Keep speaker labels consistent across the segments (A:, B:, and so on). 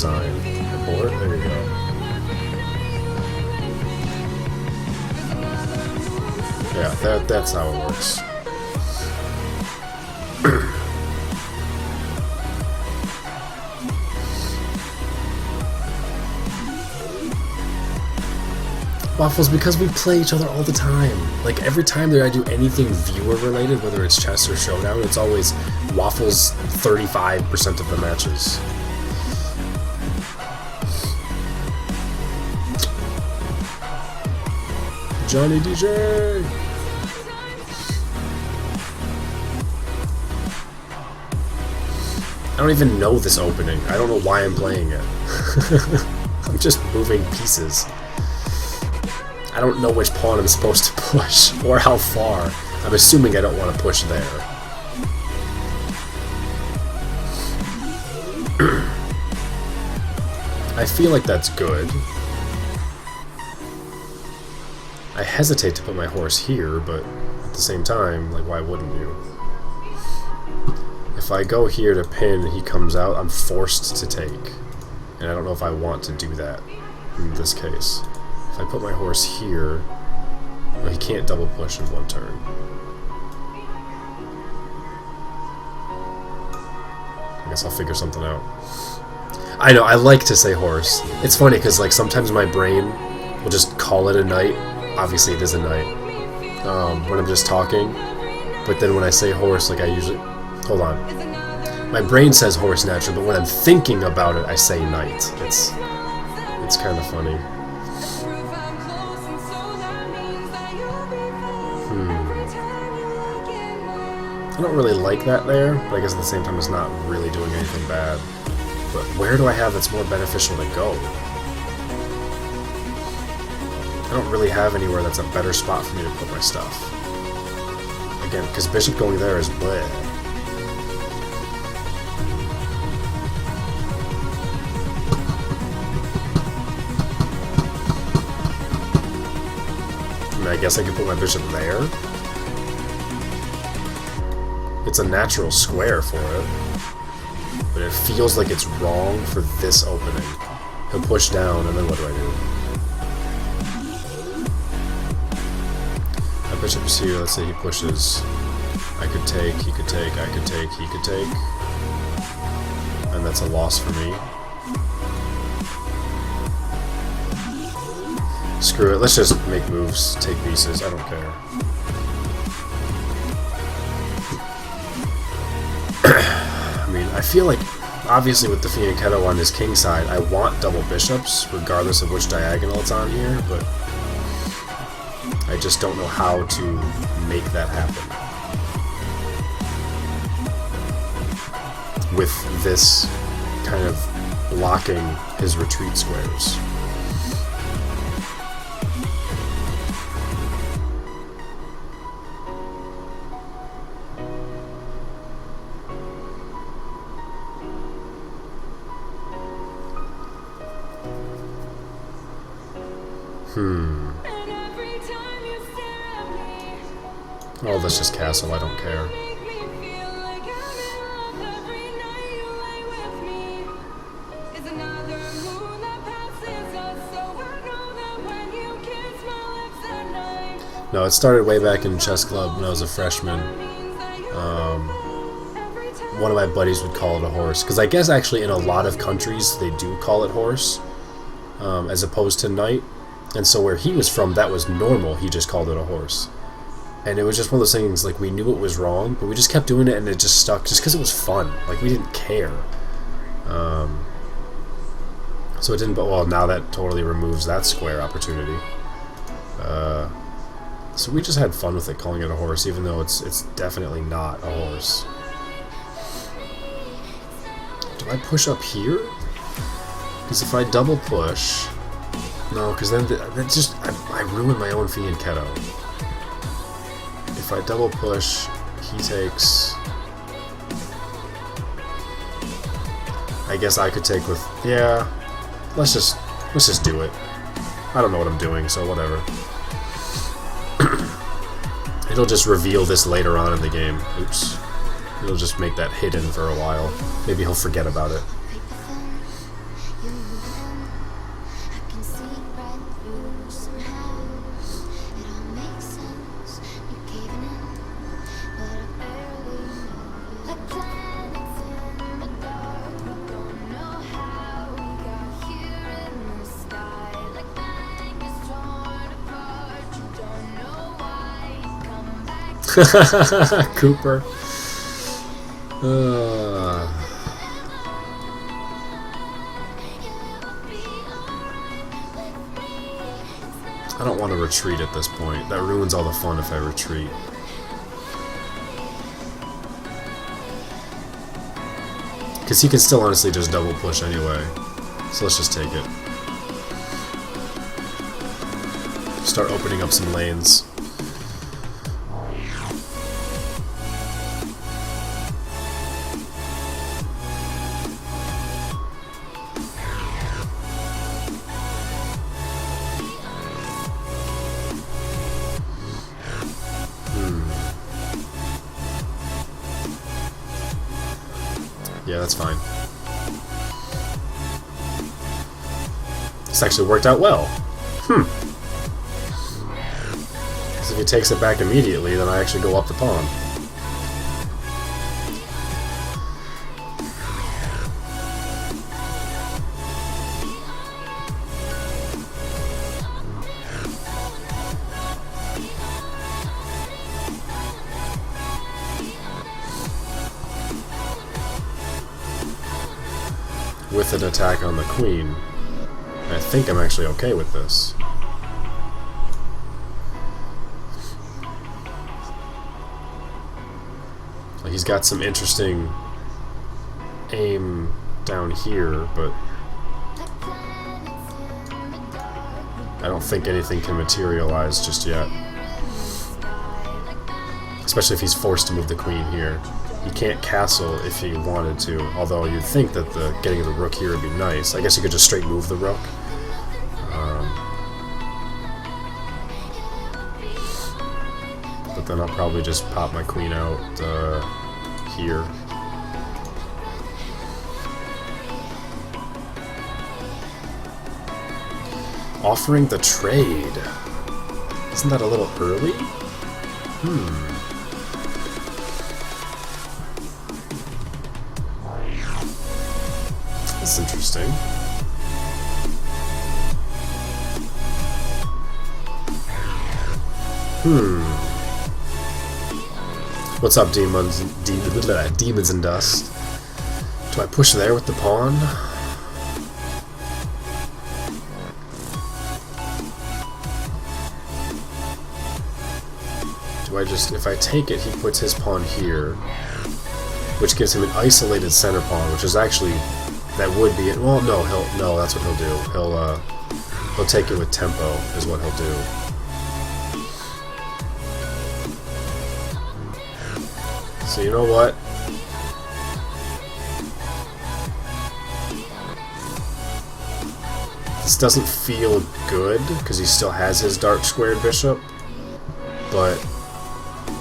A: design. Abort? There you go. Yeah, that's how it works. Waffles, because we play each other all the time. Like, every time that I do anything viewer related, whether it's chess or showdown, it's always Waffles 35% of the matches. Johnny DJ! I don't even know this opening. I don't know why I'm playing it. I'm just moving pieces. I don't know which pawn I'm supposed to push, or how far. I'm assuming I don't want to push there. I feel like that's good. I hesitate to put my horse here, but at the same time, like, why wouldn't you? If I go here to pin and he comes out, I'm forced to take. And I don't know if I want to do that in this case. If I put my horse here, well, he can't double push in one turn. I guess I'll figure something out. I know, I like to say horse. It's funny because, like, sometimes my brain will just call it a knight. Obviously it is a knight when I'm just talking. But then when I say horse, like, I usually... Hold on. My brain says horse naturally, but when I'm thinking about it, I say knight. It's kind of funny. I don't really like that there, but I guess at the same time it's not really doing anything bad. But where do I have that's more beneficial to go? I don't really have anywhere that's a better spot for me to put my stuff. Again, because bishop going there is bleh. I mean, I guess I could put my bishop there. It's a natural square for it, but it feels like it's wrong for this opening. He'll push down, and then what do I do? My bishop's here, let's say he pushes. I could take, he could take, I could take, he could take. And that's a loss for me. Screw it, let's just make moves, take pieces, I don't care. I mean, I feel like, obviously with the fianchetto on his king side, I want double bishops, regardless of which diagonal it's on here, but I just don't know how to make that happen. With this kind of blocking his retreat squares. Oh, that's just castle, I don't care. No, it started way back in chess club when I was a freshman. One of my buddies would call it a horse, because I guess actually in a lot of countries they do call it horse, as opposed to knight. And so where he was from, that was normal, he just called it a horse. And it was just one of those things, like, we knew it was wrong, but we just kept doing it and it just stuck, just because it was fun. Like, we didn't care. So it didn't, but well, now that totally removes that square opportunity. So we just had fun with it, calling it a horse, even though it's definitely not a horse. Do I push up here? Because if I double push... No, because then that just... I ruin my own fianchetto. If I double push, he takes... I guess I could take with... Yeah, let's just do it. I don't know what I'm doing, so whatever. It'll just reveal this later on in the game. Oops. It'll just make that hidden for a while. Maybe he'll forget about it. Cooper. I don't want to retreat at this point. That ruins all the fun if I retreat. Because he can still honestly just double push anyway. So let's just take it. Start opening up some lanes. Yeah, that's fine. This actually worked out well. Because if he takes it back immediately, then I actually go up the pawn. With an attack on the queen. I think I'm actually okay with this. He's got some interesting aim down here, but I don't think anything can materialize just yet. Especially if he's forced to move the queen here. He can't castle if he wanted to, although you'd think that the getting the rook here would be nice. I guess you could just straight move the rook. But then I'll probably just pop my queen out here. Offering the trade. Isn't that a little early? That's interesting. What's up, demons and dust? Do I push there with the pawn? Do I just, if I take it, he puts his pawn here, which gives him an isolated center pawn, which is actually, that would be it. Well, no, no, that's what he'll do. He'll take it with tempo, is what he'll do. So you know what? This doesn't feel good, because he still has his dark squared bishop, but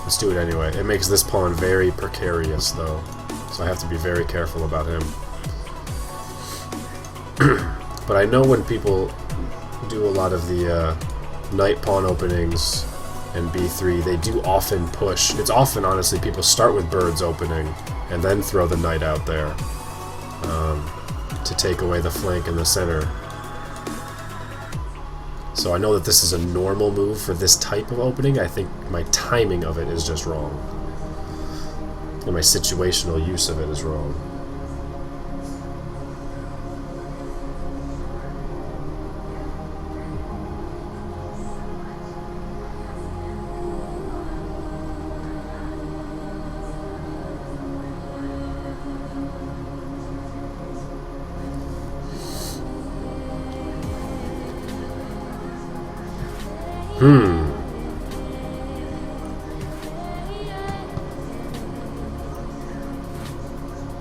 A: let's do it anyway. It makes this pawn very precarious, though, so I have to be very careful about him. But I know when people do a lot of the knight pawn openings and b3, they do often push. It's often, honestly, people start with birds opening and then throw the knight out there to take away the flank in the center. So I know that this is a normal move for this type of opening. I think my timing of it is just wrong. And my situational use of it is wrong.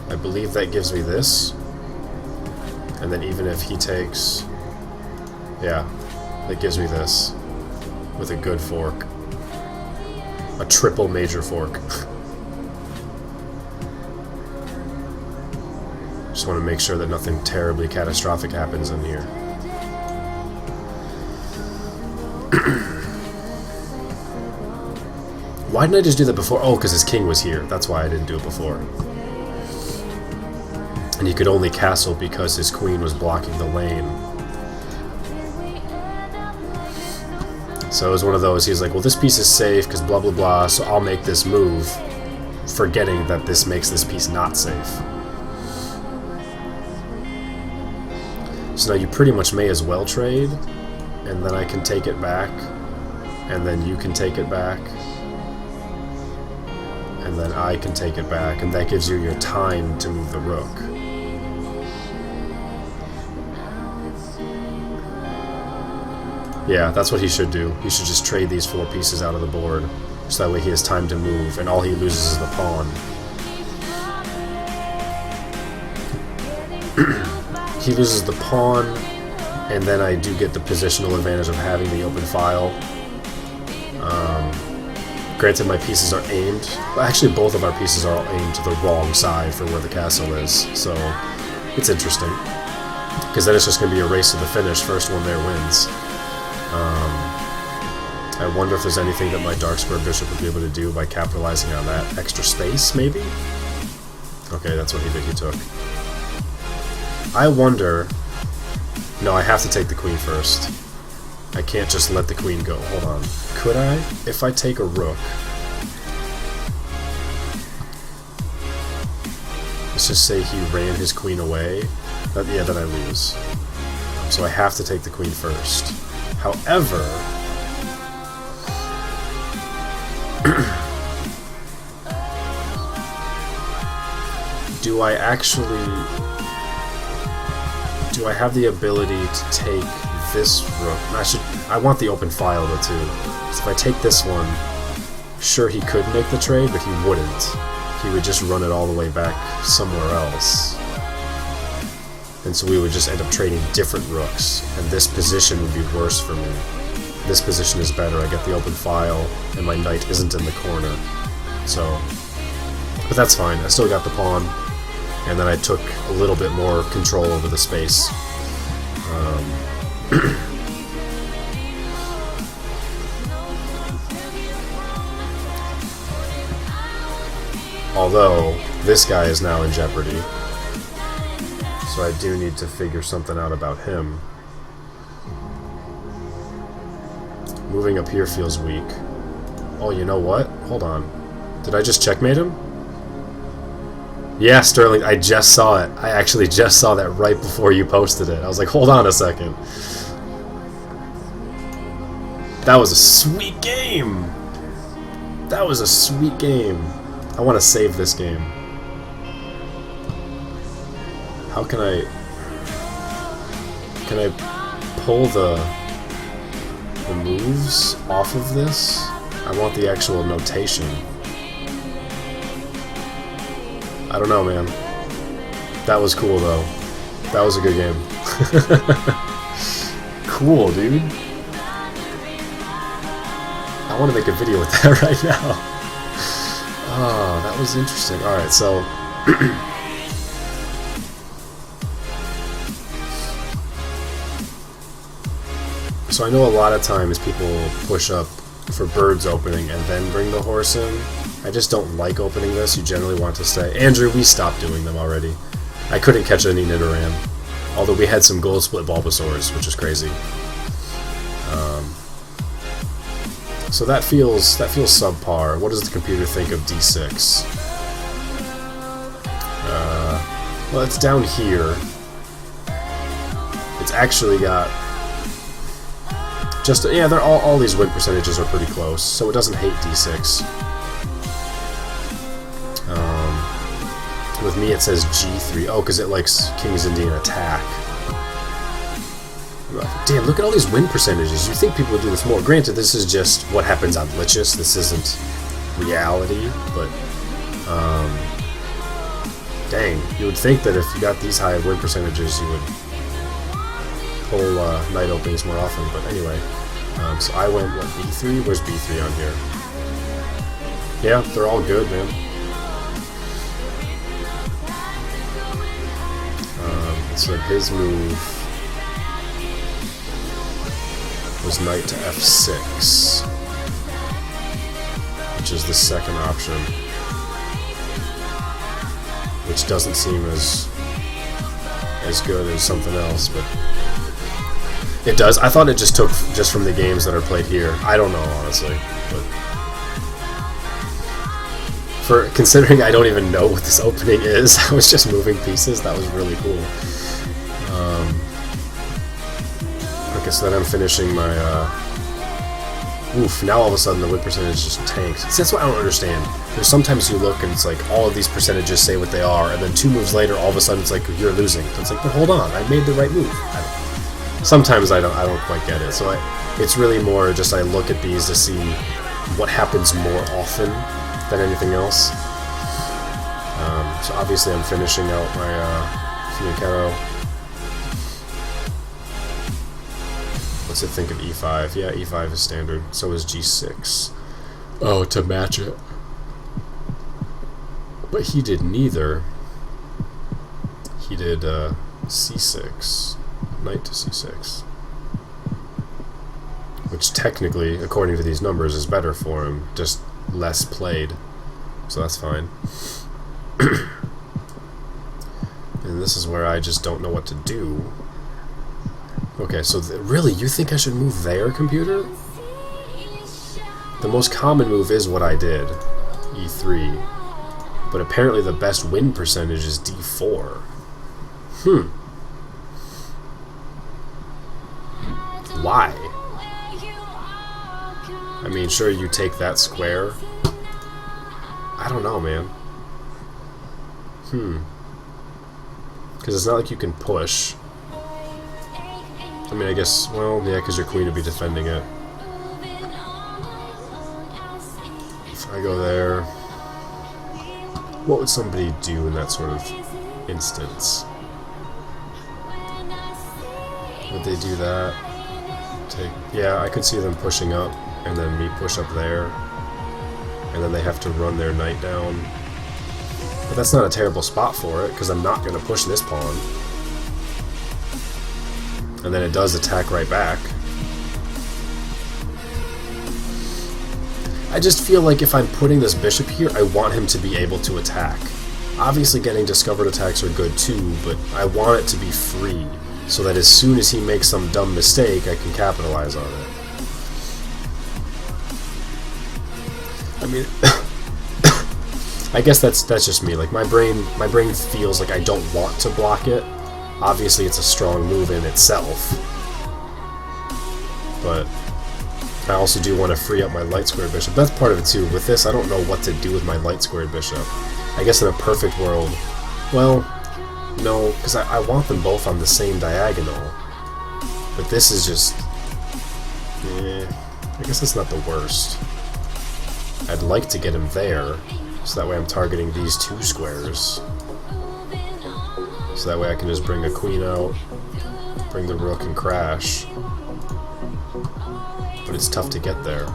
A: I believe that gives me this. And then even if he takes... Yeah, that gives me this. With a good fork. A triple major fork. Just want to make sure that nothing terribly catastrophic happens in here. Why didn't I just do that before? Oh, because his king was here. That's why I didn't do it before. And he could only castle because his queen was blocking the lane. So it was one of those, he's like, well, this piece is safe because blah blah blah, so I'll make this move, forgetting that this makes this piece not safe. So now you pretty much may as well trade, and then I can take it back, and then you can take it back, and then I can take it back, and that gives you your time to move the rook. Yeah, that's what he should do. He should just trade these 4 pieces out of the board, so that way he has time to move, and all he loses is the pawn. He loses the pawn, and then I do get the positional advantage of having the open file. Granted, my pieces are aimed. Well, actually, both of our pieces are all aimed to the wrong side for where the castle is, so it's interesting. Because then it's just going to be a race to the finish. First one there wins. I wonder if there's anything that my dark square bishop would be able to do by capitalizing on that extra space, maybe? Okay, that's what he did. He took. I wonder... No, I have to take the queen first. I can't just let the queen go. Hold on. Could I? If I take a rook... Let's just say he ran his queen away. Yeah, then I lose. So I have to take the queen first. However... do I have the ability to take this rook? I want the open file though too. So if I take this one, sure he could make the trade, but he wouldn't. He would just run it all the way back somewhere else. And so we would just end up trading different rooks, and this position would be worse for me. This position is better. I get the open file, and my knight isn't in the corner. So, but that's fine. I still got the pawn, and then I took a little bit more control over the space. Although, this guy is now in jeopardy. So I do need to figure something out about him. Moving up here feels weak. Oh, you know what? Hold on. Did I just checkmate him? Yeah, Sterling, I just saw it. I actually just saw that right before you posted it. I was like, hold on a second. That was a sweet game! That was a sweet game. I want to save this game. How can I... Can I pull the moves off of this? I want the actual notation. I don't know, man. That was cool, though. That was a good game. Cool, dude. I want to make a video with that right now. Oh, that was interesting. Alright, so... So I know a lot of times people push up for birds opening and then bring the horse in. I just don't like opening this. You generally want to stay. Andrew, we stopped doing them already. I couldn't catch any Nidoran. Although we had some gold split Bulbasaurs, which is crazy. So that feels subpar. What does the computer think of D6? Well, it's down here. It's actually got just yeah. They're all these win percentages are pretty close, so it doesn't hate D6. With me, it says G3. Oh, because it likes King's Indian attack. Damn, look at all these win percentages. You think people would do this more. Granted, this is just what happens on Lichess. This isn't reality, but dang, you would think that if you got these high win percentages, you would pull night openings more often. But anyway, so I went, what, B3? Where's B3 on here? Yeah, they're all good, man. So his move was knight to F6, which is the second option, which doesn't seem as good as something else, but It does? I thought it just took just from the games that are played here. I don't know, honestly. But for considering I don't even know what this opening is, I was just moving pieces. That was really cool. Okay, so then I'm finishing my... Oof, now all of a sudden the win percentage just tanked. See, that's what I don't understand. There's sometimes you look and it's like all of these percentages say what they are, and then 2 moves later, all of a sudden it's like you're losing. It's like, but hold on, I made the right move. Sometimes I don't quite get it. So it's really more just I look at these to see what happens more often than anything else. So obviously I'm finishing out my Fianchetto. What's it think of e5? Yeah, e5 is standard. So is g6. Oh, to match it. But he did neither. He did c6. Knight to c6. Which technically, according to these numbers, is better for him. Just less played. So that's fine. And this is where I just don't know what to do. Okay, so really, you think I should move there, computer? The most common move is what I did, e3. But apparently the best win percentage is d4. Why? I mean, sure, you take that square. I don't know, man. Because it's not like you can push. I mean, I guess, well, yeah, because your queen would be defending it. If I go there, what would somebody do in that sort of instance? Would they do that? Yeah, I could see them pushing up, and then me push up there, and then they have to run their knight down. But that's not a terrible spot for it, because I'm not going to push this pawn. And then it does attack right back. I just feel like if I'm putting this bishop here, I want him to be able to attack. Obviously getting discovered attacks are good too, but I want it to be free, so that as soon as he makes some dumb mistake, I can capitalize on it. I mean, I guess that's just me. Like my brain feels like I don't want to block it. Obviously, it's a strong move in itself, but I also do want to free up my light-squared bishop. That's part of it too. With this, I don't know what to do with my light-squared bishop. I guess in a perfect world, well, no, because I want them both on the same diagonal. But this is just, I guess it's not the worst. I'd like to get him there, so that way I'm targeting these 2 squares. So that way I can just bring a queen out, bring the rook and crash. But it's tough to get there.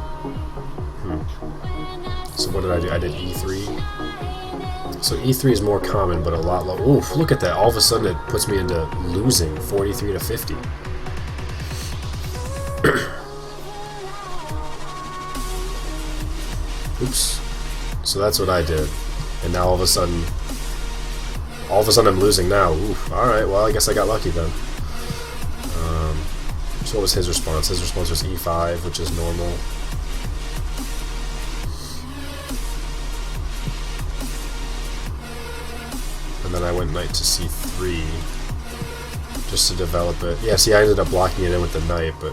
A: So what did I do? I did e3. So e3 is more common, but a lot lower. Oof, look at that. All of a sudden it puts me into losing 43 to 50. Oops. So that's what I did. And now all of a sudden I'm losing now. Oof. Alright, well, I guess I got lucky then. So what was his response? His response was e5, which is normal. And then I went knight to c3, just to develop it. Yeah, see, I ended up blocking it in with the knight, but...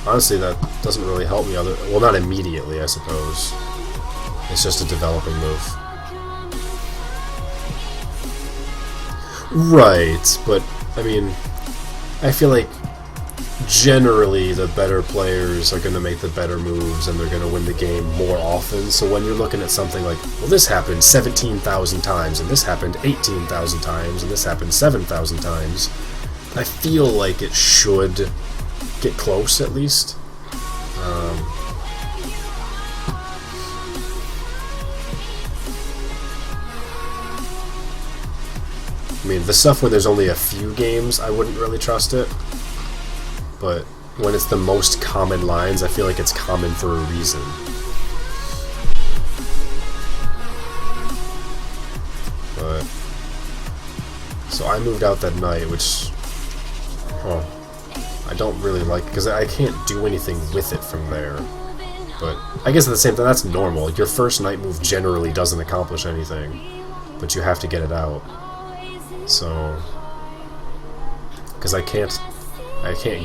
A: Honestly, that doesn't really help me well, not immediately, I suppose. It's just a developing move. Right, but, I mean, I feel like generally the better players are going to make the better moves and they're going to win the game more often. So when you're looking at something like, well, this happened 17,000 times, and this happened 18,000 times, and this happened 7,000 times, I feel like it should get close, at least. I mean, the stuff where there's only a few games, I wouldn't really trust it. But when it's the most common lines, I feel like it's common for a reason. So I moved out that knight, which I don't really like, because I can't do anything with it from there. But I guess at the same time, that's normal. Your first knight move generally doesn't accomplish anything, but you have to get it out. So, because I can't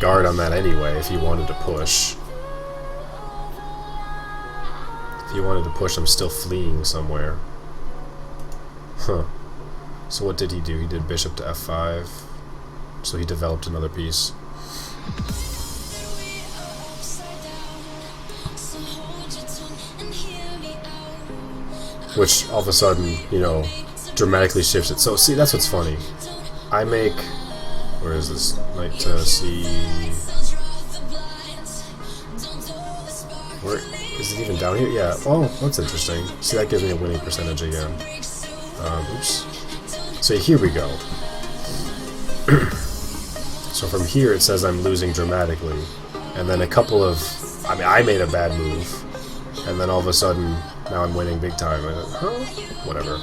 A: guard on that anyway. If you wanted to push, I'm still fleeing somewhere. Huh. So what did he do? He did bishop to f5. So he developed another piece. Which all of a sudden, you know, dramatically shifts it. So see, that's what's funny. I make, where is this? Knight to c. Where is it even down here? Yeah. Oh, that's interesting. See, that gives me a winning percentage again. Oops. So here we go. So from here it says I'm losing dramatically, and then a couple of, I made a bad move, and then all of a sudden now I'm winning big time. Whatever.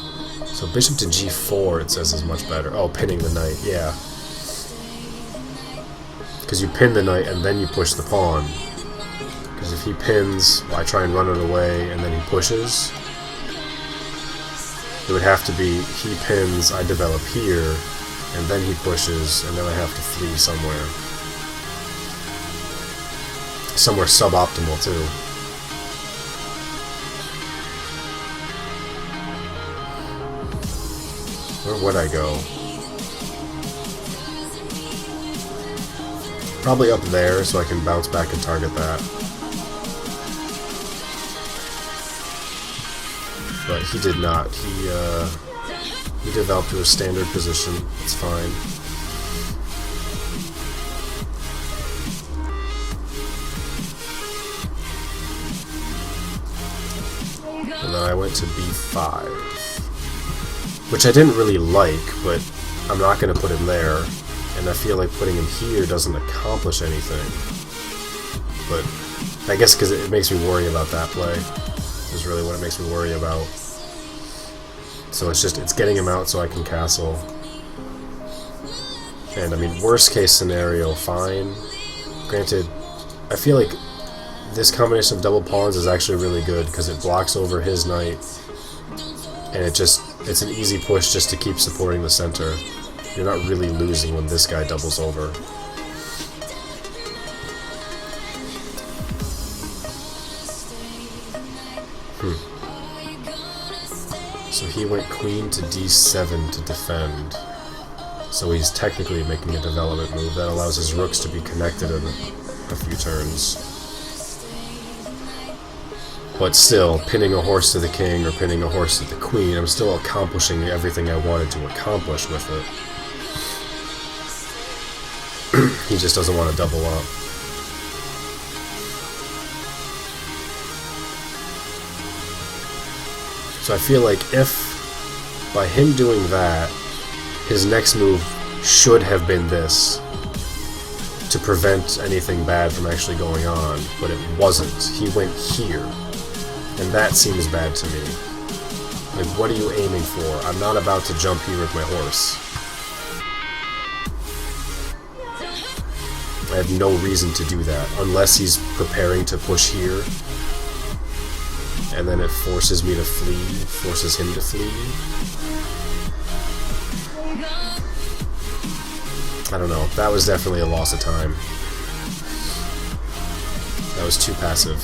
A: So bishop to g4 it says is much better. Oh, pinning the knight, yeah. Because you pin the knight and then you push the pawn. Because if he pins, well, I try and run it away, and then he pushes. It would have to be he pins, I develop here, and then he pushes, and then I have to flee somewhere. Somewhere suboptimal, too. Where would I go? Probably up there, so I can bounce back and target that. But he did not. He developed to a standard position. It's fine. And then I went to b5, which I didn't really like, but I'm not going to put him there. And I feel like putting him here doesn't accomplish anything. But I guess because it makes me worry about that play. Is really what it makes me worry about. So it's getting him out so I can castle. And I mean, worst case scenario, fine. Granted, I feel like this combination of double pawns is actually really good because it blocks over his knight, and it's an easy push just to keep supporting the center. You're not really losing when this guy doubles over. So he went queen to d7 to defend. So he's technically making a development move that allows his rooks to be connected in a few turns. But still, pinning a horse to the king or pinning a horse to the queen, I'm still accomplishing everything I wanted to accomplish with it. He just doesn't want to double up. So I feel like if, by him doing that, his next move should have been this, to prevent anything bad from actually going on, but it wasn't. He went here, and that seems bad to me. Like, what are you aiming for? I'm not about to jump here with my horse. I have no reason to do that, unless he's preparing to push here, and then it forces me to flee, forces him to flee. I don't know, that was definitely a loss of time. That was too passive.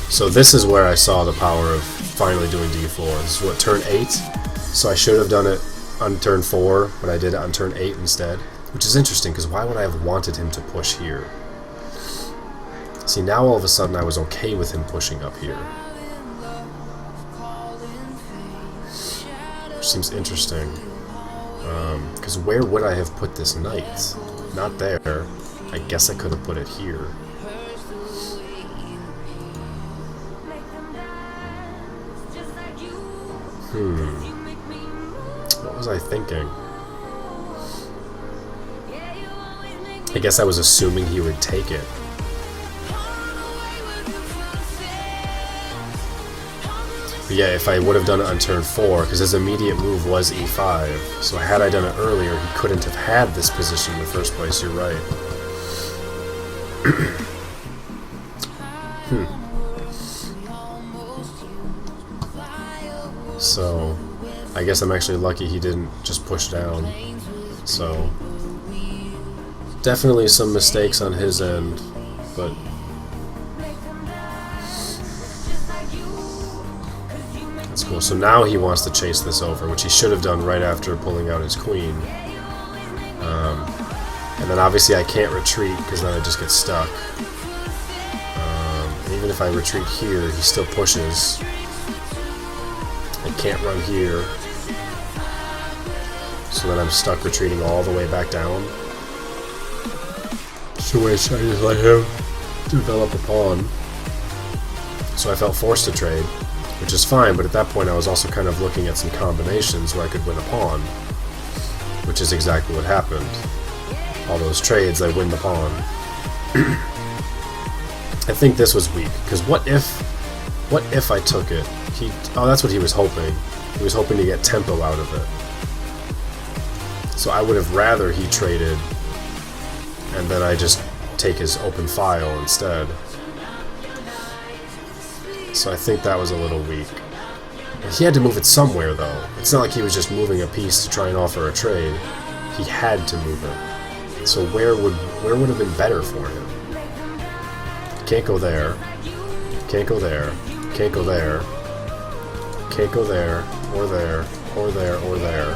A: So this is where I saw the power of finally doing d4. This is what, turn 8? So I should have done it on turn 4, but I did it on turn 8 instead. Which is interesting, because why would I have wanted him to push here? See, now all of a sudden I was okay with him pushing up here. Which seems interesting. Because where would I have put this knight? Not there. I guess I could have put it here. What was I thinking? I guess I was assuming he would take it. But yeah, if I would have done it on turn 4, because his immediate move was e5, so had I done it earlier, he couldn't have had this position in the first place. You're right. So, I guess I'm actually lucky he didn't just push down. So, definitely some mistakes on his end, but that's cool. So now he wants to chase this over, which he should have done right after pulling out his queen. And then obviously I can't retreat because then I just get stuck. And even if I retreat here, he still pushes. I can't run here. So then I'm stuck retreating all the way back down. So I just let him develop a pawn. So I felt forced to trade, which is fine, but at that point I was also kind of looking at some combinations where I could win a pawn, which is exactly what happened. All those trades, I win the pawn. I think this was weak, because what if I took it? Oh, that's what he was hoping. He was hoping to get tempo out of it. So I would have rather he traded, and then I just take his open file instead. So I think that was a little weak. He had to move it somewhere, though. It's not like he was just moving a piece to try and offer a trade. He had to move it. So where would have been better for him? Can't go there. Can't go there. Can't go there. Can't go there, or there, or there, or there.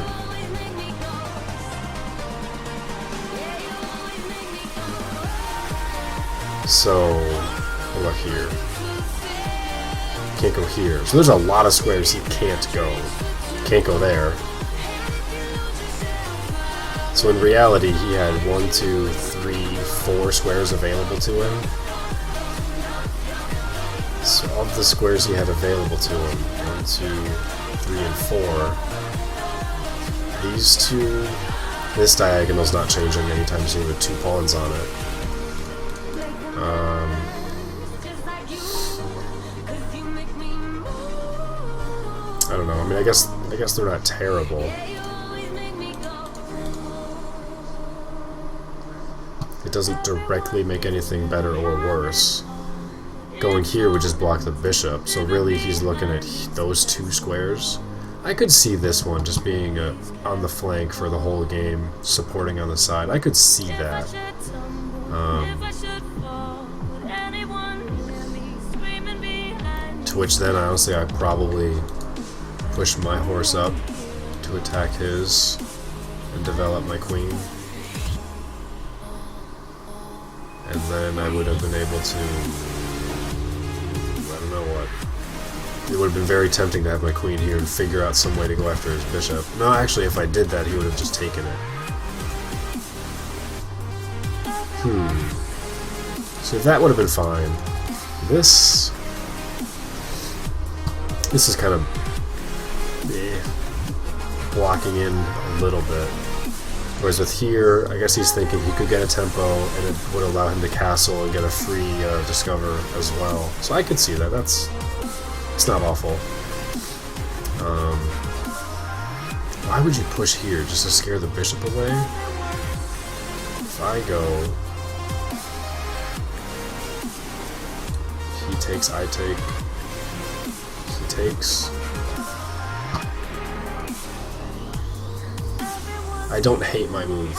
A: So, what about here? Can't go here. So there's a lot of squares he can't go. Can't go there. So in reality, he had 1, 2, 3, 4 squares available to him. So of the squares he had available to him, 1, 2, 3, and 4, these two, this diagonal's not changing anytime soon with 2 pawns on it. I don't know. I mean, I guess they're not terrible. It doesn't directly make anything better or worse. Going here would just block the bishop, so really he's looking at those 2 squares. I could see this one just being on the flank for the whole game, supporting on the side. I could see that. To which then, honestly, I'd probably push my horse up to attack his and develop my queen. And then I would have been able to... I don't know what. It would have been very tempting to have my queen here and figure out some way to go after his bishop. No, actually, if I did that, he would have just taken it. So that would have been fine. This is kind of blocking in a little bit. Whereas with here, I guess he's thinking he could get a tempo, and it would allow him to castle and get a free discover as well. So I could see that. It's not awful. Why would you push here? Just to scare the bishop away? If I go... He takes, I take. He takes. I don't hate my move.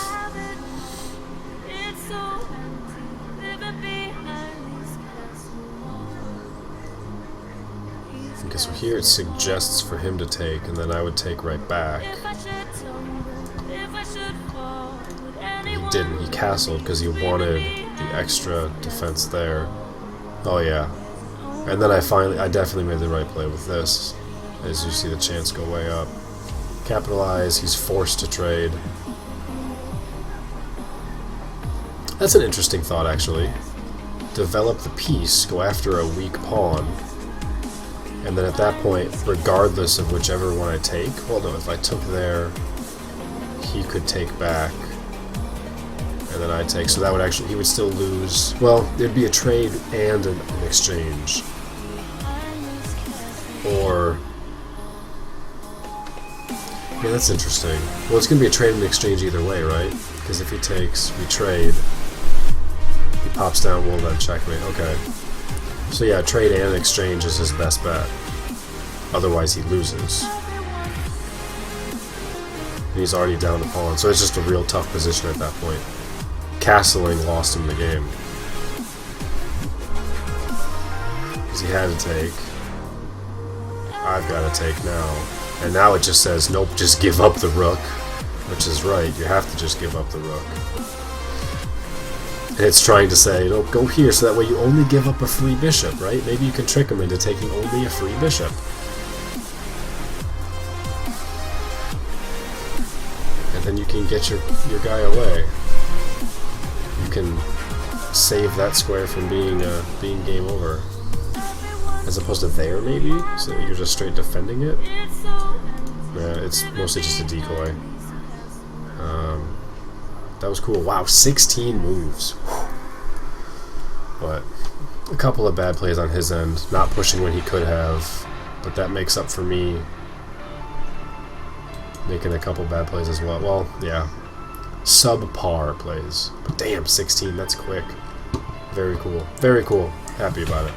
A: Okay, so here it suggests for him to take, and then I would take right back. He didn't. He castled because he wanted the extra defense there. Oh yeah. And then I definitely made the right play with this. As you see the chance go way up. Capitalize, he's forced to trade. That's an interesting thought, actually. Develop the piece, go after a weak pawn, and then at that point, regardless of whichever one I take, well no, if I took there, he could take back, and then I take, so that would actually, he would still lose, well, there'd be a trade and an exchange. Or Yeah, that's interesting. Well, it's going to be a trade and exchange either way, right? Because if he takes, we trade. He pops down, we'll then checkmate. Okay. So yeah, trade and exchange is his best bet. Otherwise he loses. And he's already down to pawn, so it's just a real tough position at that point. Castling lost him the game. Because he had to take. I've got to take now. And now it just says, nope, just give up the rook. Which is right, you have to just give up the rook. And it's trying to say, nope, go here, so that way you only give up a free bishop, right? Maybe you can trick him into taking only a free bishop. And then you can get your guy away. You can save that square from being game over. As opposed to there, maybe? So you're just straight defending it? Yeah, it's mostly just a decoy. That was cool. Wow, 16 moves. But a couple of bad plays on his end. Not pushing when he could have. But that makes up for me making a couple bad plays as well. Well, yeah. Subpar plays. But damn, 16, that's quick. Very cool. Very cool. Happy about it.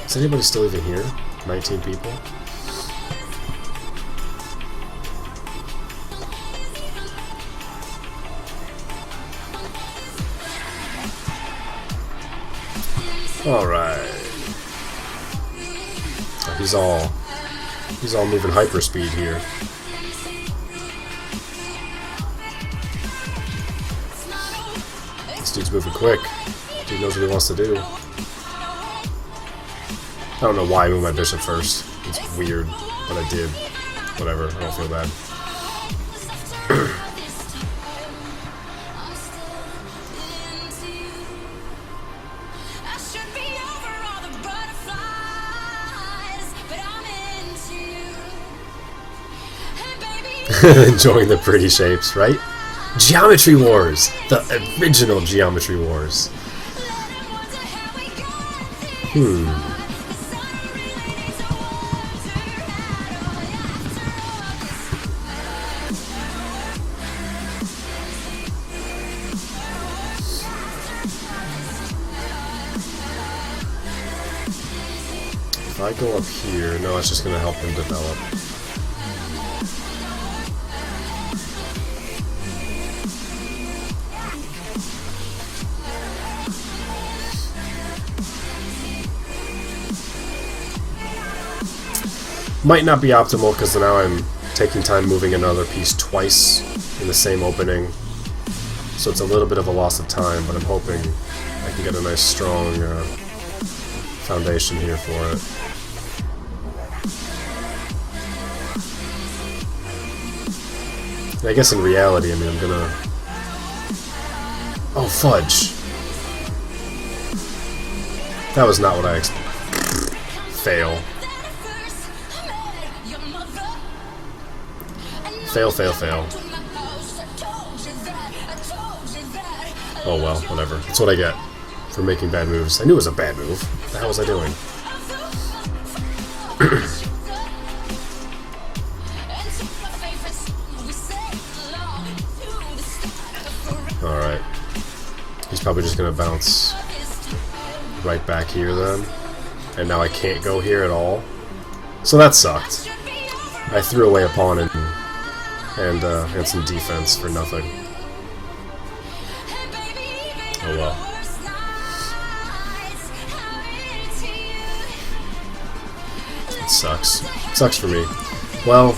A: Is anybody still even here? 19 people? Alright. He's all moving hyperspeed here. This dude's moving quick. Dude knows what he wants to do. I don't know why I moved my bishop first. It's weird, but I did. Whatever, I don't feel bad. Enjoying the pretty shapes, right? Geometry Wars! The original Geometry Wars. If I go up here, no, it's just going to help him develop. Might not be optimal because now I'm taking time moving another piece twice in the same opening. So it's a little bit of a loss of time, but I'm hoping I can get a nice strong foundation here for it. And I guess in reality, I mean, I'm gonna... Oh, fudge! That was not what I expected. Fail. Fail, fail, fail. Oh well, whatever. That's what I get for making bad moves. I knew it was a bad move. What the hell was I doing? Alright. He's probably just gonna bounce right back here then. And now I can't go here at all. So that sucked. I threw away a pawn and some defense for nothing. Oh well. It sucks. It sucks for me. Well...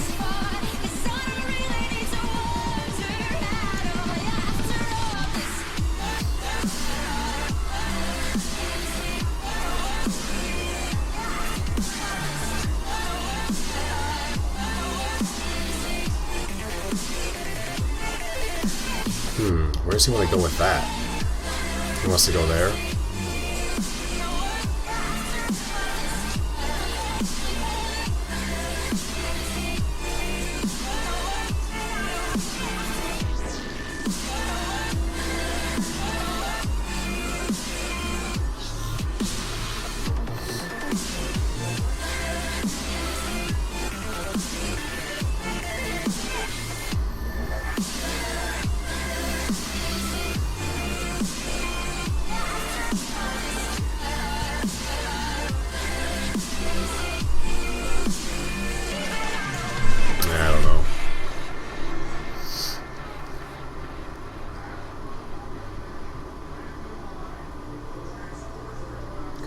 A: Where does he want to go with that? He wants to go there?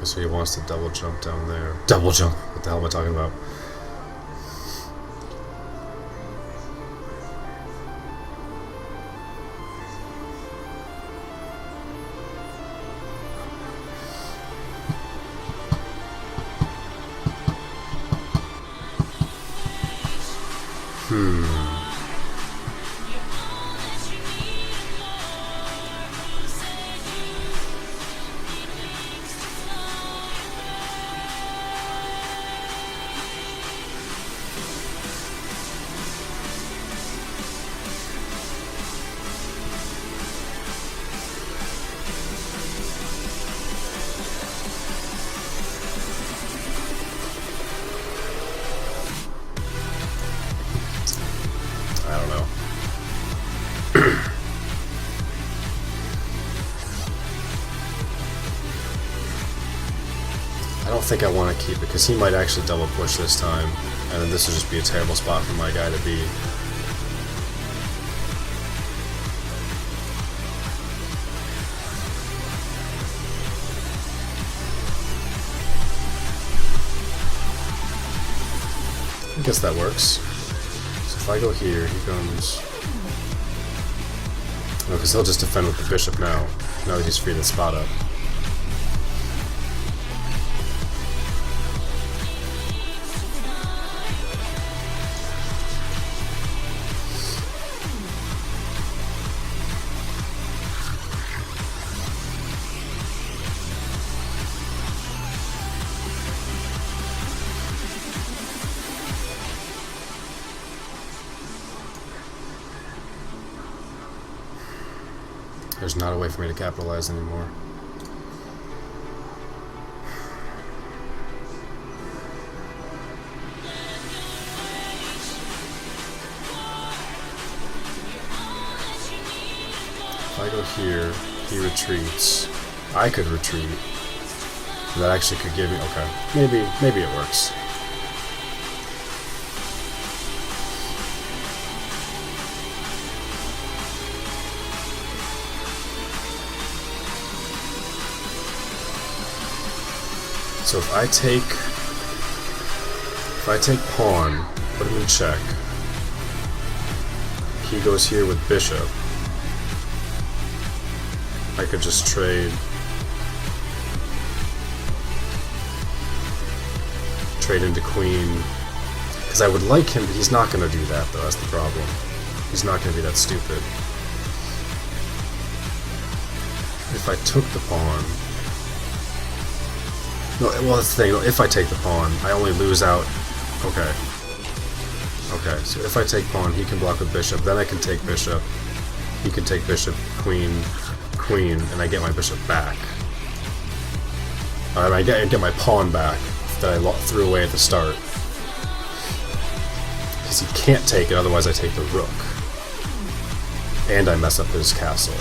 A: So he wants to double jump down there. Double jump? What the hell am I talking about? I don't know. I don't think I want to keep it because he might actually double push this time, and then this would just be a terrible spot for my guy to be. I guess that works. So if I go here, he comes. No, because he'll just defend with the bishop now. Now that he's freed the spot up. There's not a way for me to capitalize anymore. If I go here, he retreats. I could retreat. That actually could give me... Okay. Maybe it works. So if I take pawn, put him in check, he goes here with bishop, I could just trade into queen, because I would like him, but he's not going to do that though, that's the problem. He's not going to be that stupid. If I took the pawn... No, well, that's the thing. If I take the pawn, I only lose out. Okay. Okay, so if I take pawn, he can block with bishop. Then I can take bishop. He can take bishop, queen, queen, and I get my bishop back. I get my pawn back that I threw away at the start. Because he can't take it, otherwise I take the rook. And I mess up his castle.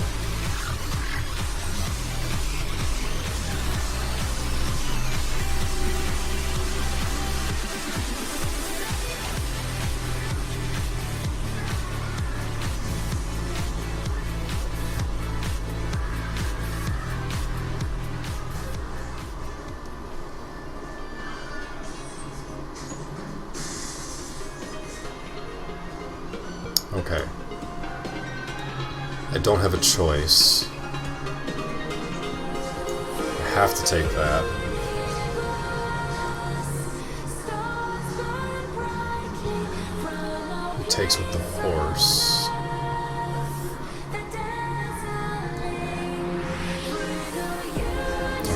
A: Okay. I don't have a choice. I have to take that. He takes with the horse.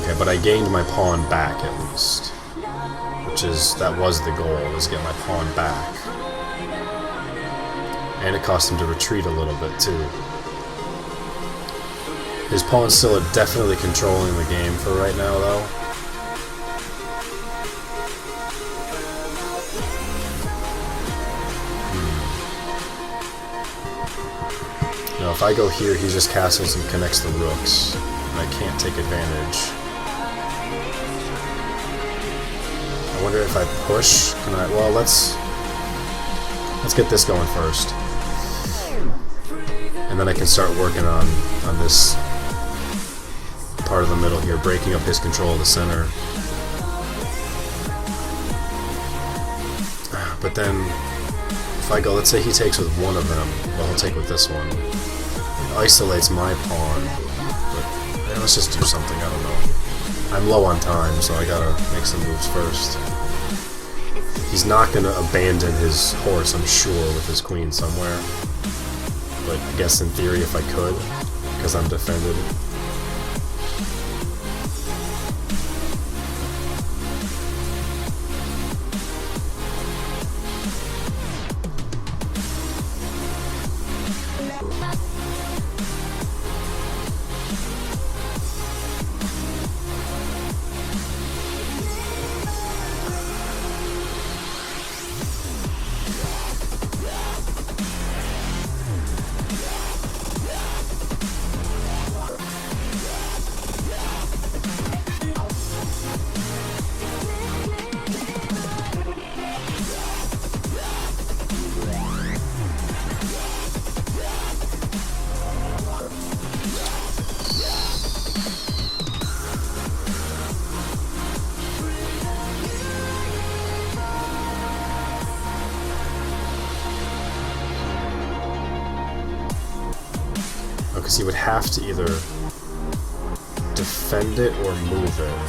A: Okay, but I gained my pawn back at least. That was the goal, was get my pawn back. And it cost him to retreat a little bit, too. His pawn's still definitely controlling the game for right now, though. Now, if I go here, he just castles and connects the rooks. And I can't take advantage. I wonder if I push, can I... Well, let's get this going first. And then I can start working on this part of the middle here, breaking up his control of the center. But then, if I go, let's say he takes with one of them, well, he'll take with this one. It isolates my pawn. But let's just do something, I don't know. I'm low on time, so I gotta make some moves first. He's not gonna abandon his horse, I'm sure, with his queen somewhere. But I guess in theory, if I could, because I'm defended. Because he would have to either defend it or move it.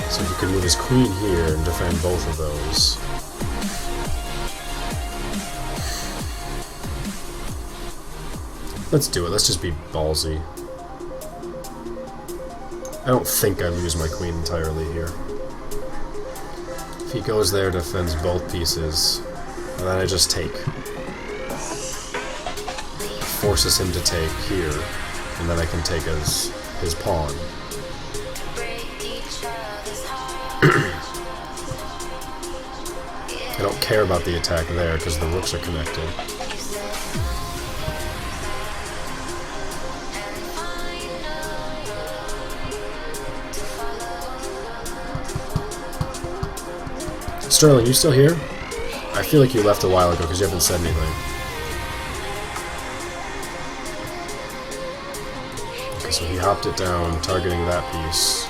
A: So he could move his queen here and defend both of those. Let's do it. Let's just be ballsy. I don't think I lose my queen entirely here. If he goes there, defends both pieces, and then I just take. Forces him to take here, and then I can take his pawn. I don't care about the attack there because the rooks are connected. Sterling, you still here? I feel like you left a while ago because you haven't said anything. So he hopped it down, targeting that piece.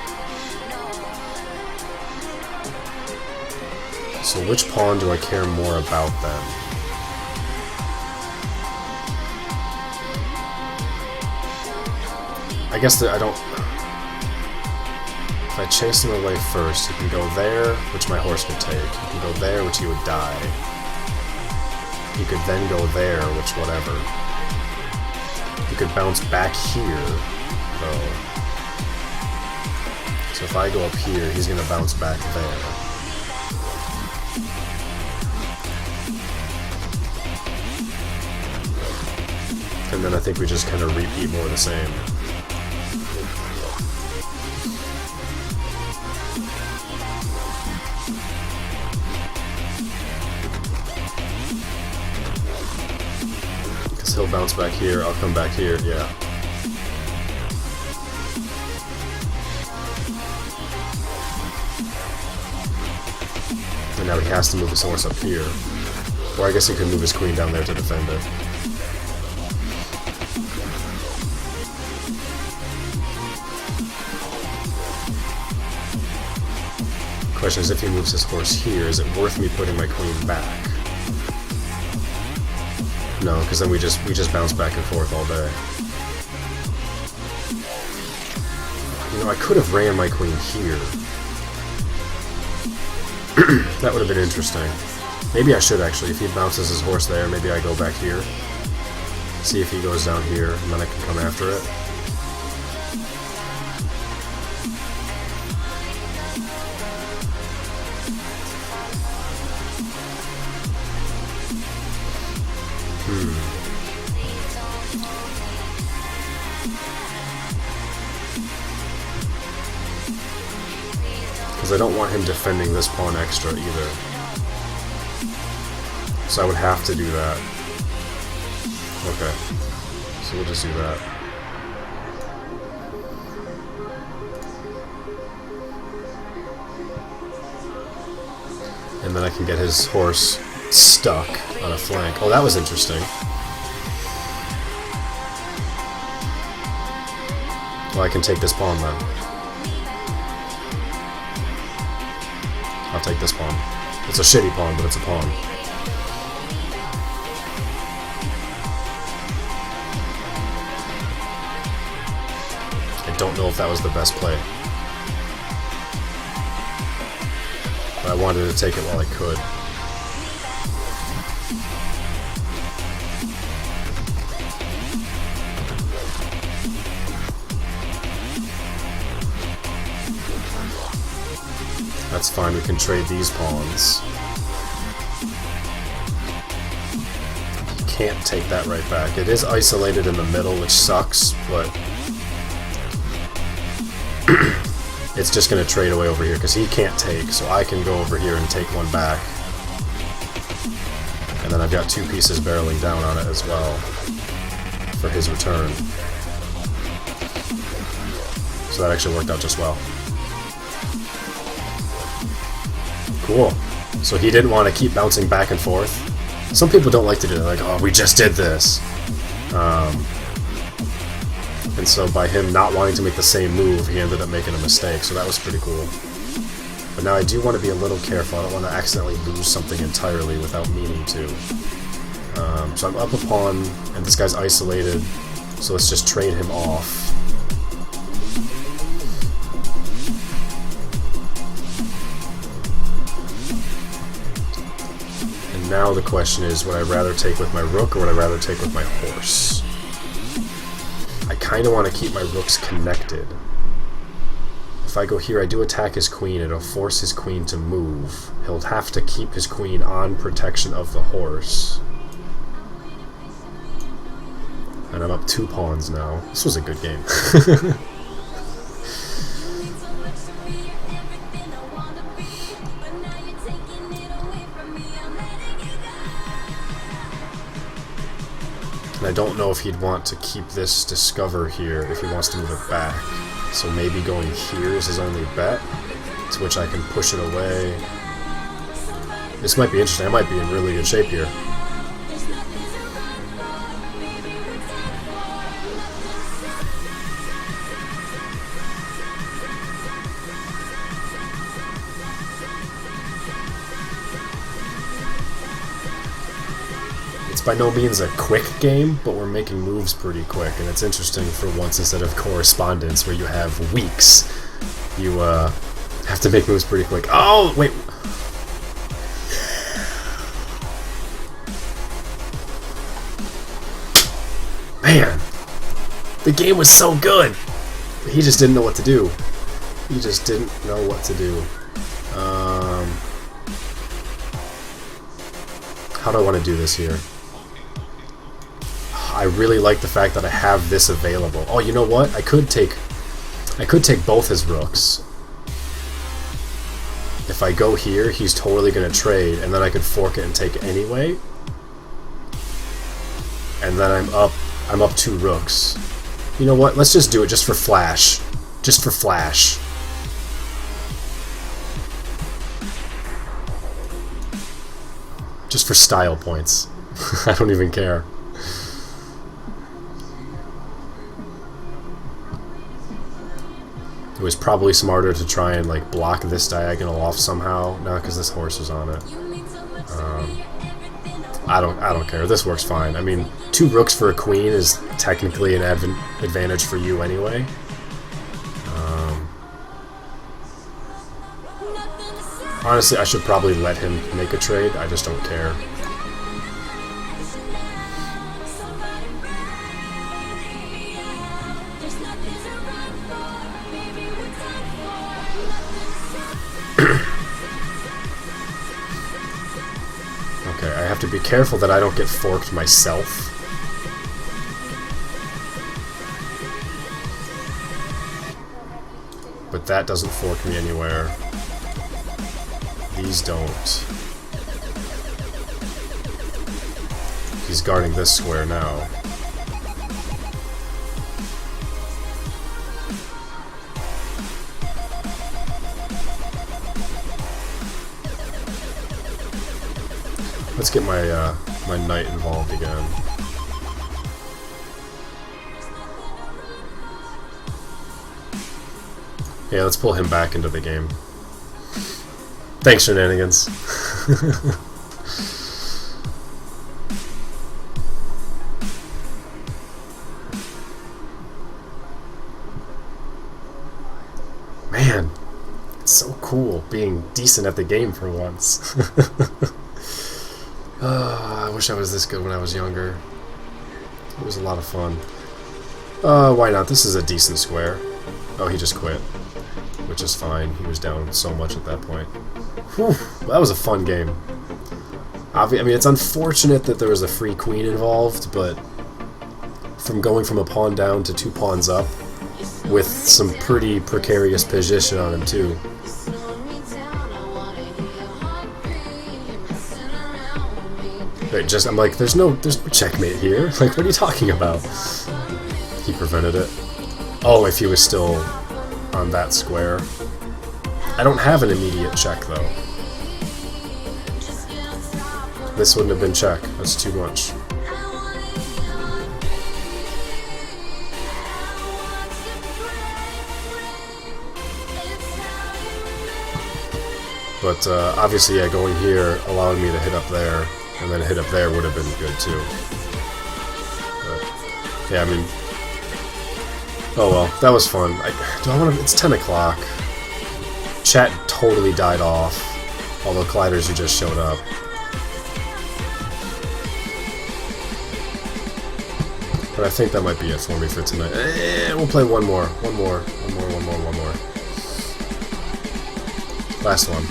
A: So which pawn do I care more about then? I guess that I don't... If I chase him away first, he can go there, which my horse could take. He can go there, which he would die. He could then go there, which whatever. He could bounce back here. So if I go up here, he's going to bounce back there. And then I think we just kind of repeat more of the same. Because he'll bounce back here, I'll come back here, yeah. And now he has to move his horse up here. Or I guess he could move his queen down there to defend it. The question is, if he moves his horse here, is it worth me putting my queen back? No, because then we just bounce back and forth all day. You know, I could have ran my queen here. That would have been interesting. Maybe I should actually. If he bounces his horse there, maybe I go back here. See if he goes down here, and then I can come after it. Because I don't want him defending this pawn extra either. So I would have to do that. Okay. So we'll just do that. And then I can get his horse stuck on a flank. Oh, that was interesting. Well, I can take this pawn then. I'll take this pawn. It's a shitty pawn, but it's a pawn. I don't know if that was the best play. But I wanted to take it while I could. That's fine, we can trade these pawns. Can't take that right back. It is isolated in the middle, which sucks, but it's just going to trade away over here because he can't take, so I can go over here and take one back. And then I've got two pieces barreling down on it as well for his return. So that actually worked out just well. Cool. So he didn't want to keep bouncing back and forth. Some people don't like to do that, like, oh, we just did this. And so by him not wanting to make the same move, he ended up making a mistake, so that was pretty cool. But now I do want to be a little careful. I don't want to accidentally lose something entirely without meaning to. So I'm up a pawn, and this guy's isolated, so let's just trade him off. Now the question is, would I rather take with my rook or would I rather take with my horse? I kind of want to keep my rooks connected. If I go here, I do attack his queen. It'll force his queen to move. He'll have to keep his queen on protection of the horse. And I'm up 2 pawns now. This was a good game. And I don't know if he'd want to keep this discover here if he wants to move it back. So maybe going here is his only bet, to which I can push it away. This might be interesting. I might be in really good shape here. It's by no means a quick game, but we're making moves pretty quick, and it's interesting for once instead of correspondence where you have weeks. You have to make moves pretty quick. Oh, wait. Man, the game was so good. He just didn't know what to do. He just didn't know what to do. How do I want to do this here? I really like the fact that I have this available. Oh, you know what? I could take both his rooks. If I go here, he's totally going to trade, and then I could fork it and take anyway. And then I'm up 2 rooks. You know what? Let's just do it just for flash. Just for flash. Just for style points. I don't even care. It was probably smarter to try and like block this diagonal off somehow, not because this horse is on it. I don't care. This works fine. I mean, 2 rooks for a queen is technically an advantage for you anyway. Honestly, I should probably let him make a trade. I just don't care. Okay, I have to be careful that I don't get forked myself. But that doesn't fork me anywhere. These don't. He's guarding this square now. Let's get my my knight involved again. Yeah, let's pull him back into the game. Thanks, Shenanigans. Man, it's so cool being decent at the game for once. I wish I was this good when I was younger. It was a lot of fun. Why not? This is a decent square. Oh, he just quit, which is fine. He was down so much at that point. Whew, that was a fun game. I mean, it's unfortunate that there was a free queen involved, but from going from a pawn down to 2 pawns up, with some pretty precarious position on him too. Wait, I'm like, there's no checkmate here. Like, what are you talking about? He prevented it. Oh, if he was still on that square. I don't have an immediate check though. This wouldn't have been check. That's too much. But obviously, yeah, going here allowed me to hit up there, and then hit up there would have been good too. But, yeah, I mean, oh well, that was fun. Do I want to? It's 10 o'clock. Chat totally died off. Although Colliders, you just showed up. But I think that might be it for me for tonight. We'll play one more. Last one.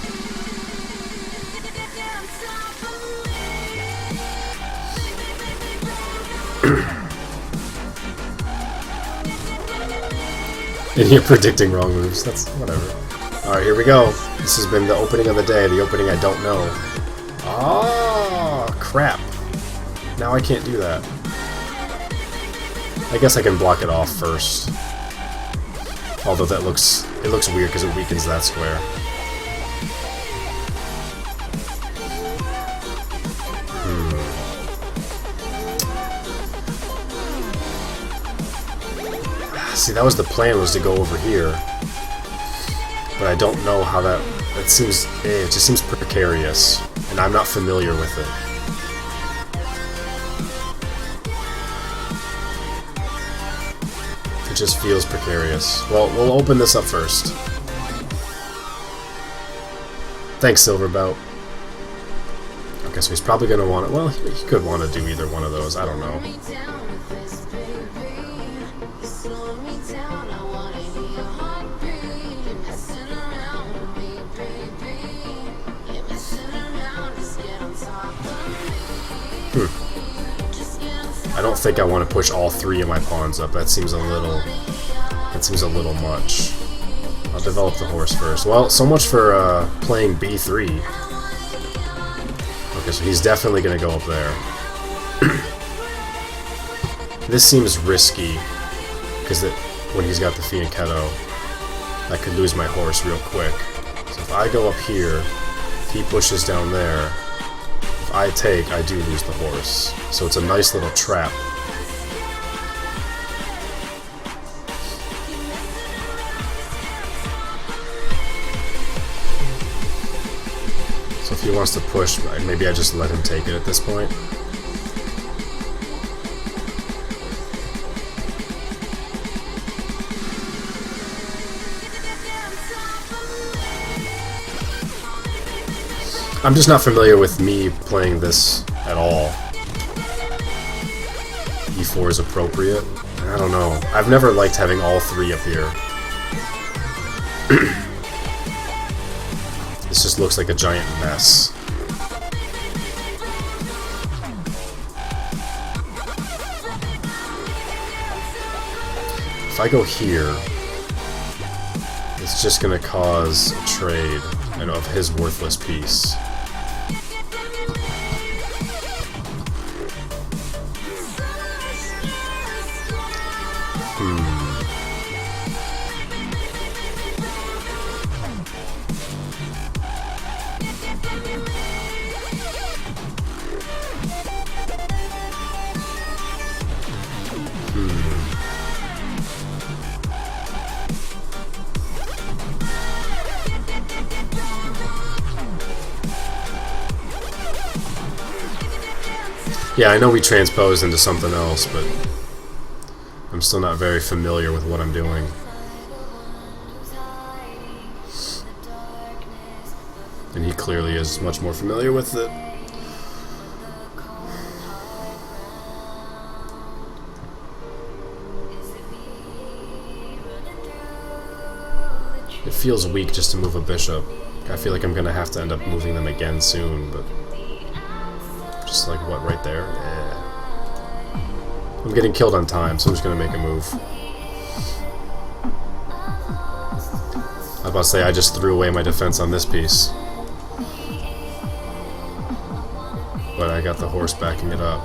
A: And you're predicting wrong moves. That's whatever. Alright, here we go. This has been the opening of the day. The opening I don't know. Oh, crap. Now I can't do that. I guess I can block it off first. Although it looks weird because it weakens that square. See, that was the plan, was to go over here. But I don't know how that seems, it just seems precarious. And I'm not familiar with it. It just feels precarious. Well, we'll open this up first. Thanks, Silverbout. Okay, so he's probably going to want it. Well, he could want to do either one of those. I don't know. I don't think I want to push all 3 of my pawns up. That seems a little much. I'll develop the horse first. Well, so much for playing b3. Okay, so he's definitely going to go up there. This seems risky, because when he's got the fianchetto, I could lose my horse real quick. So if I go up here, if he pushes down there, if I take, I do lose the horse. So it's a nice little trap. So if he wants to push, maybe I just let him take it at this point. I'm just not familiar with me playing this at all. E4 is appropriate. I don't know. I've never liked having all 3 up here. This just looks like a giant mess. If I go here, it's just going to cause a trade of his worthless piece. Yeah, I know we transposed into something else, but I'm still not very familiar with what I'm doing. And he clearly is much more familiar with it. It feels weak just to move a bishop. I feel like I'm gonna have to end up moving them again soon, but just like what, right there? Yeah. I'm getting killed on time, so I'm just gonna make a move. I was about to say I just threw away my defense on this piece. But I got the horse backing it up.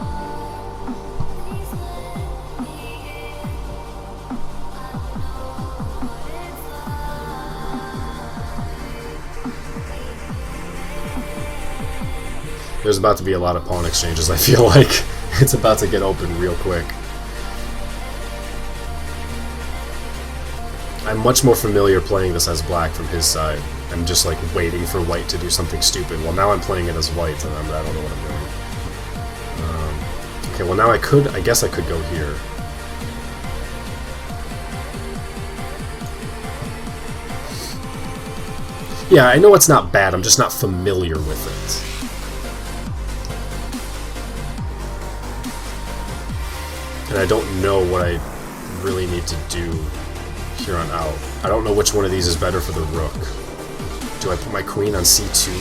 A: There's about to be a lot of pawn exchanges, I feel like. It's about to get open real quick. I'm much more familiar playing this as black from his side. I'm just like waiting for white to do something stupid. Well, now I'm playing it as white, and I don't know what I'm doing. Okay, well now I guess I could go here. Yeah, I know it's not bad, I'm just not familiar with it. And I don't know what I really need to do here on out. I don't know which one of these is better for the rook. Do I put my queen on c2?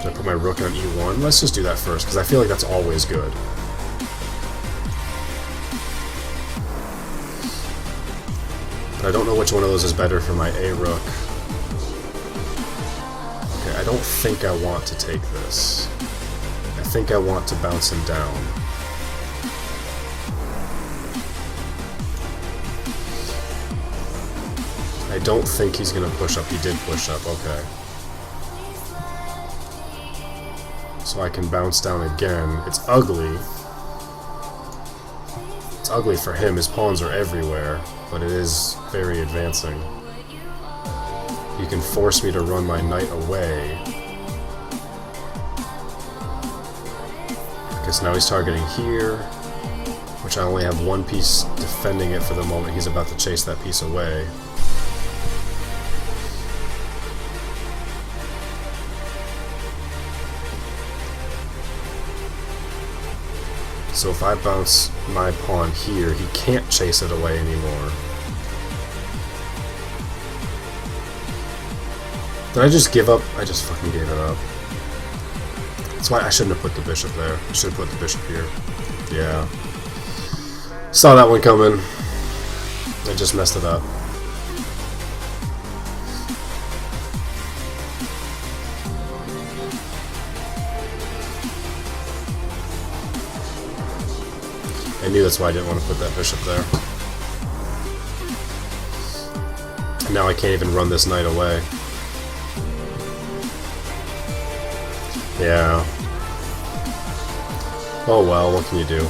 A: Do I put my rook on e1? Let's just do that first, because I feel like that's always good. I don't know which one of those is better for my a-rook. Okay, I don't think I want to take this. I think I want to bounce him down. I don't think he's going to push up. He did push up, okay. So I can bounce down again. It's ugly. It's ugly for him. His pawns are everywhere. But it is very advancing. You can force me to run my knight away. Okay, so now he's targeting here, which I only have one piece defending it for the moment. He's about to chase that piece away. So if I bounce my pawn here, he can't chase it away anymore. Did I just give up? I just fucking gave it up. That's why I shouldn't have put the bishop there. I should have put the bishop here. Yeah. Saw that one coming. I just messed it up. I knew that's why I didn't want to put that bishop there. And now I can't even run this knight away. Yeah. Oh well, what can you do?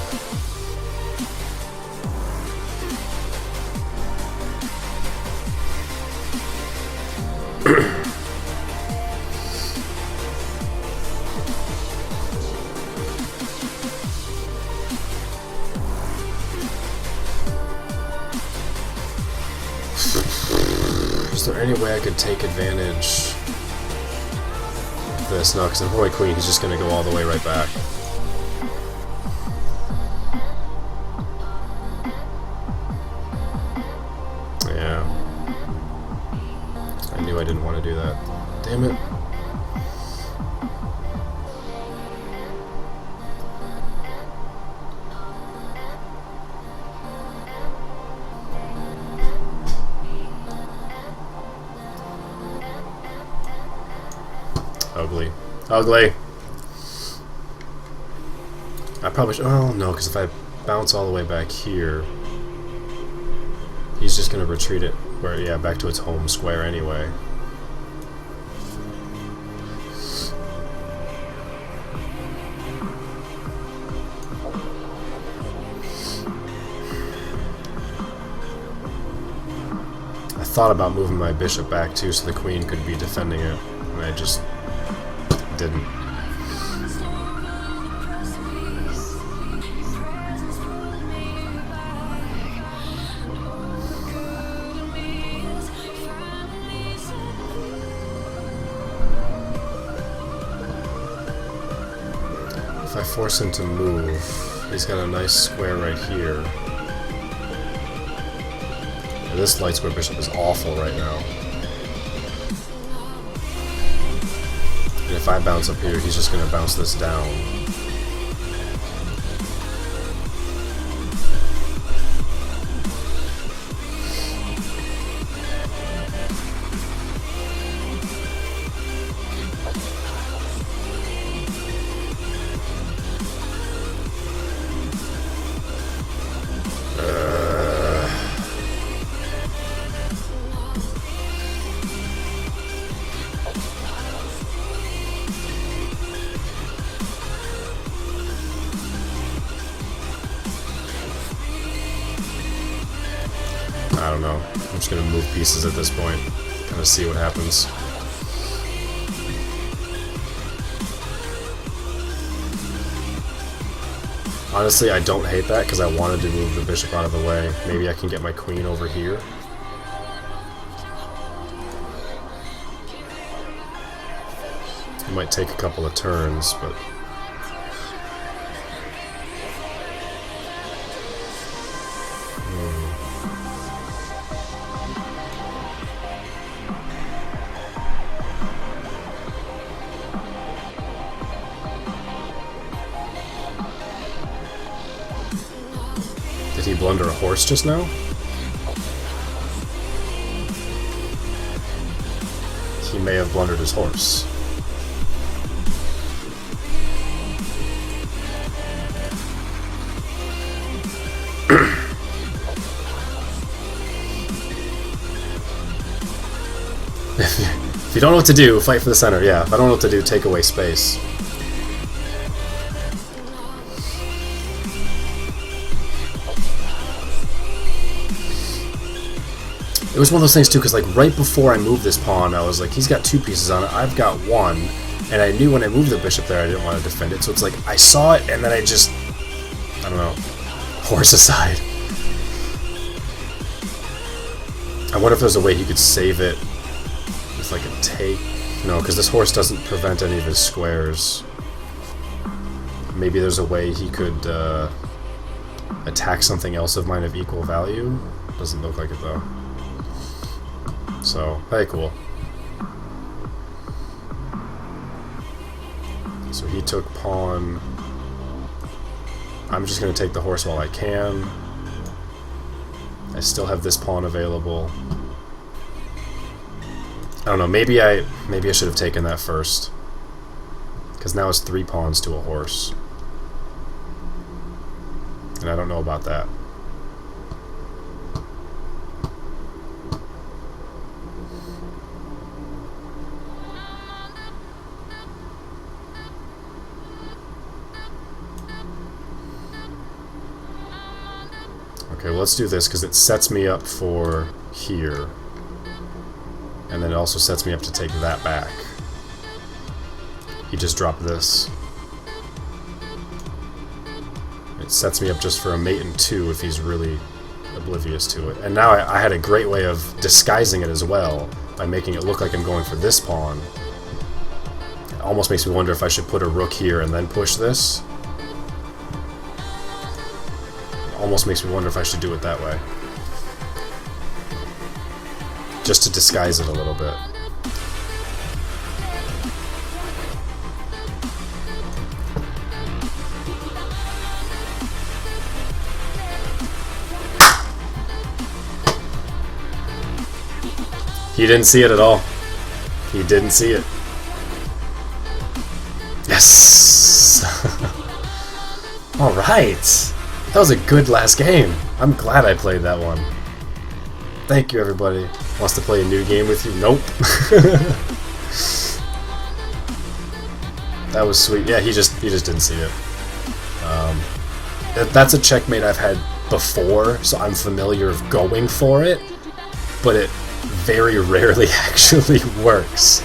A: Is there any way I could take advantage of this? No, because if I'm my queen, he's just going to go all the way right back. Yeah. I knew I didn't want to do that. Damn it. Ugly. Ugly! I probably should... Oh, no, because if I bounce all the way back here, he's just going to retreat it where, yeah, back to its home square anyway. thought about moving my bishop back too so the queen could be defending it, and I just didn't. If I force him to move, he's got a nice square right here. And this light square bishop is awful right now. And if I bounce up here, he's just going to bounce this down. I don't know. I'm just gonna move pieces at this point. Kind of see what happens. Honestly, I don't hate that because I wanted to move the bishop out of the way. Maybe I can get my queen over here. It might take a couple of turns, but... Did he blunder a horse just now? He may have blundered his horse. If you don't know what to do, fight for the center. Yeah, if I don't know what to do, take away space. It was one of those things too, because like right before I moved this pawn, I was like, he's got two pieces on it, I've got one, and I knew when I moved the bishop there I didn't want to defend it, so it's like, I saw it, and then I just, I don't know, horse aside. I wonder if there's a way he could save it with like a take. No, because this horse doesn't prevent any of his squares. Maybe there's a way he could attack something else of mine of equal value. Doesn't look like it though. So, very cool. So he took pawn. I'm just going to take the horse while I can. I still have this pawn available. I don't know, maybe I should have taken that first. Because now it's 3 pawns to a horse. And I don't know about that. Okay, well, let's do this because it sets me up for here. And then it also sets me up to take that back. He just dropped this. It sets me up just for a mate and 2 if he's really oblivious to it. And now I had a great way of disguising it as well by making it look like I'm going for this pawn. It almost makes me wonder if I should put a rook here and then push this. Almost makes me wonder if I should do it that way. Just to disguise it a little bit. He didn't see it at all. He didn't see it. Yes! Alright! That was a good last game. I'm glad I played that one. Thank you, everybody. Wants to play a new game with you? Nope. That was sweet. Yeah, he just didn't see it. That's a checkmate I've had before, so I'm familiar of going for it. But very rarely actually works.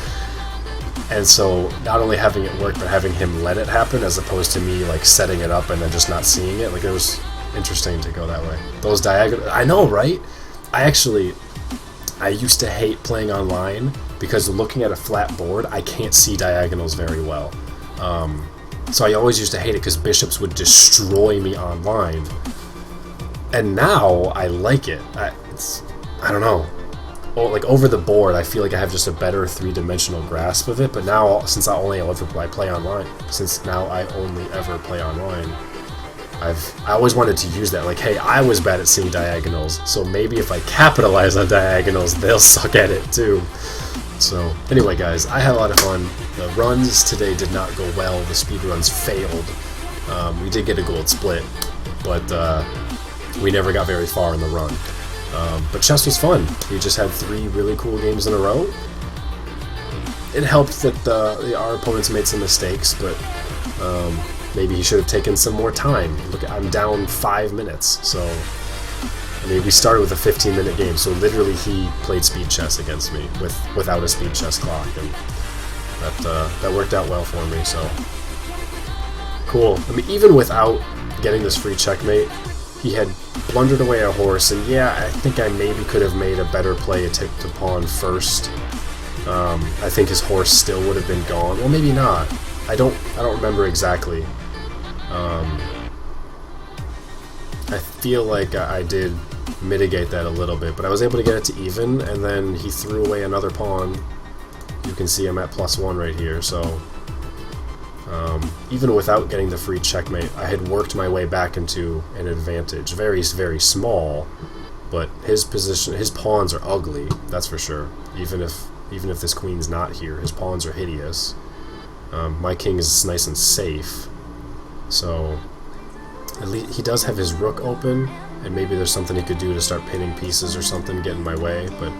A: And so not only having it work, but having him let it happen as opposed to me like setting it up and then just not seeing it, like it was interesting to go that way. Those diagonal, I know, right? I used to hate playing online because looking at a flat board, I can't see diagonals very well. So I always used to hate it because bishops would destroy me online. And now I like it. I don't know. Like over the board, I feel like I have just a better three-dimensional grasp of it. But now, since I only ever play online, I always wanted to use that. Like, hey, I was bad at seeing diagonals, so maybe if I capitalize on diagonals, they'll suck at it too. So anyway, guys, I had a lot of fun. The runs today did not go well. The speed runs failed. We did get a gold split, but we never got very far in the run. But chess was fun. We just had 3 really cool games in a row. It helped that our opponents made some mistakes, but maybe he should have taken some more time. Look, I'm down 5 minutes, so I mean, we started with a 15-minute game, so literally he played speed chess against me without a speed chess clock, and that worked out well for me. So cool. I mean, even without getting this free checkmate, he had blundered away a horse, and yeah, I think I maybe could have made a better play to take the pawn first. I think his horse still would have been gone. Well, maybe not. I don't remember exactly. I feel like I did mitigate that a little bit, but I was able to get it to even, and then he threw away another pawn. You can see I'm at +1 right here, so even without getting the free checkmate, I had worked my way back into an advantage. Very, very small, but his position, his pawns are ugly, that's for sure. Even if this queen's not here, his pawns are hideous. My king is nice and safe, so at least he does have his rook open, and maybe there's something he could do to start pinning pieces or something, get in my way, but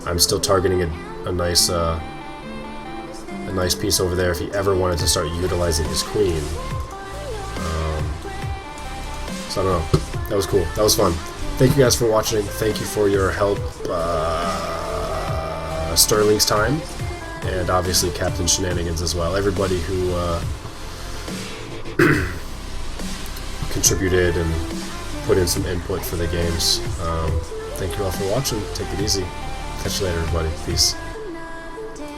A: I'm still targeting a nice piece over there if he ever wanted to start utilizing his queen. So I don't know. That was cool. That was fun. Thank you guys for watching. Thank you for your help, Sterling's time, and obviously Captain Shenanigans as well. Everybody who contributed and put in some input for the games. Thank you all for watching. Take it easy. Catch you later, everybody. Peace.